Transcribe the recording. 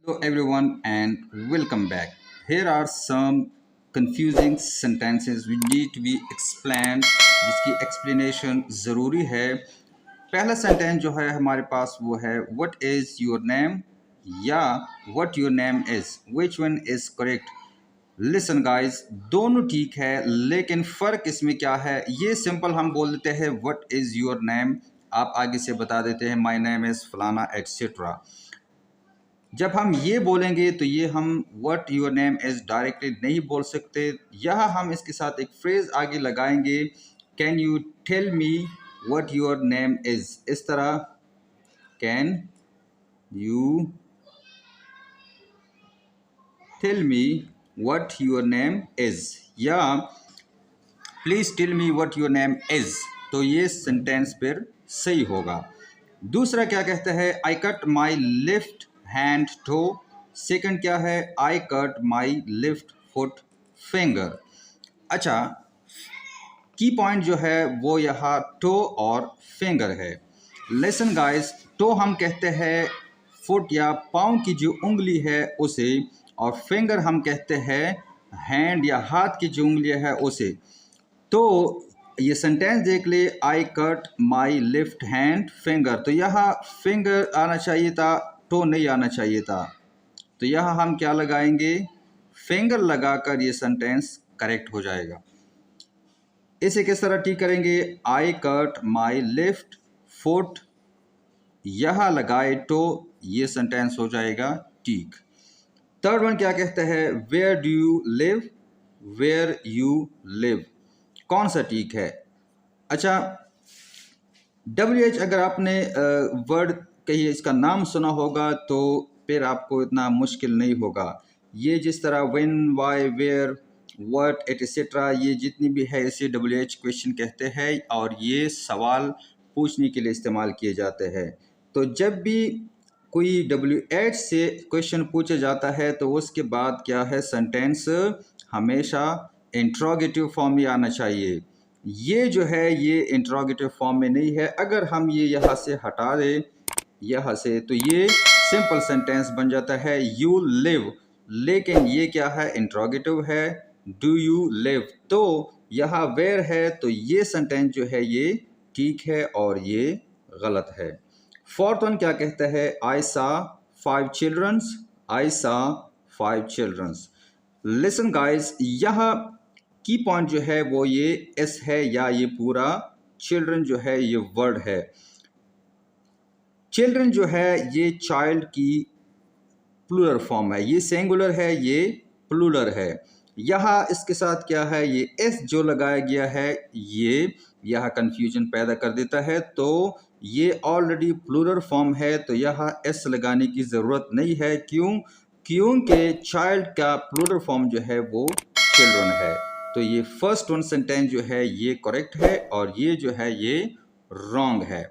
Hello everyone and welcome back. Here are some confusing sentences which need to be explained जिसकी explanation ज़रूरी है। पहला sentence जो है हमारे पास वो है what is your name या what your name is, which one is correct? Listen guys, दोनों ठीक है लेकिन फ़र्क इसमें क्या है? ये सिंपल हम बोल देते हैं व्हाट इज़ योर नेम, आप आगे से बता देते हैं माय नेम इज़ फलाना एटसेट्रा। जब हम ये बोलेंगे तो ये हम what your name is directly नहीं बोल सकते। यहाँ हम इसके साथ एक फ्रेज़ आगे लगाएंगे, can you tell me what your name is. इस तरह can you tell me what your name is या please tell me what your name is, तो ये सेंटेंस फिर सही होगा। दूसरा क्या कहता है, I cut my left hand toe. Second क्या है, I cut my left foot finger. अच्छा, की पॉइंट जो है वो यहाँ टो और फिंगर है। लिसन गाइस, टो हम कहते हैं फुट या पाँव की जो उंगली है उसे, और फिंगर हम कहते हैं हैंड या हाथ की जो उंगली है उसे। तो ये सेंटेंस देख ले, आई cut my left hand finger, तो यहाँ फिंगर आना चाहिए था, टो नहीं आना चाहिए था। तो यहाँ हम क्या लगाएंगे, फिंगर लगाकर ये सेंटेंस करेक्ट हो जाएगा। इसे किस तरह ठीक करेंगे, आई कट माई लेफ्ट फुट, यहाँ लगाए तो ये सेंटेंस हो जाएगा ठीक। थर्ड वन क्या कहता है, where do you live, where you live, कौन सा ठीक है? अच्छा, WH अगर आपने वर्ड कहीं इसका नाम सुना होगा तो फिर आपको इतना मुश्किल नहीं होगा। ये जिस तरह when, why, where, what etcetera, ये जितनी भी है इसे WH क्वेश्चन कहते हैं और ये सवाल पूछने के लिए इस्तेमाल किए जाते हैं। तो जब भी कोई WH से क्वेश्चन पूछा जाता है तो उसके बाद क्या है, सेंटेंस हमेशा इंट्रोगेटिव फॉर्म में आना चाहिए। ये जो है ये इंट्रोगेटिव फॉर्म में नहीं है। अगर हम ये यहाँ से हटा दें यहाँ से, तो ये सिंपल सेंटेंस बन जाता है यू लिव, लेकिन ये क्या है, इंट्रोगेटिव है। डू यू लिव, तो यहाँ वेयर है, तो ये सेंटेंस जो है ये ठीक है और ये गलत है। फोर्थ वन क्या कहता है, आई सा 5 चिल्ड्रंस, आई सा 5 चिल्ड्रंस। लिसन गाइस, यहाँ की पॉइंट जो है वो ये एस है या ये पूरा चिल्ड्रन जो है ये वर्ड है। चिल्ड्रन जो है ये चाइल्ड की प्लूरल फॉर्म है, ये सिंगुलर है, ये प्लूरल है। यहाँ इसके साथ क्या है, ये एस जो लगाया गया है ये यहाँ कंफ्यूजन पैदा कर देता है। तो ये ऑलरेडी प्लूरल फॉर्म है तो यहाँ एस लगाने की ज़रूरत नहीं है। क्यों? क्योंकि चाइल्ड का प्लूरल फॉर्म जो है वो चिल्ड्रन है। तो ये फर्स्ट वन सेंटेंस जो है ये करेक्ट है और ये जो है ये रॉन्ग है।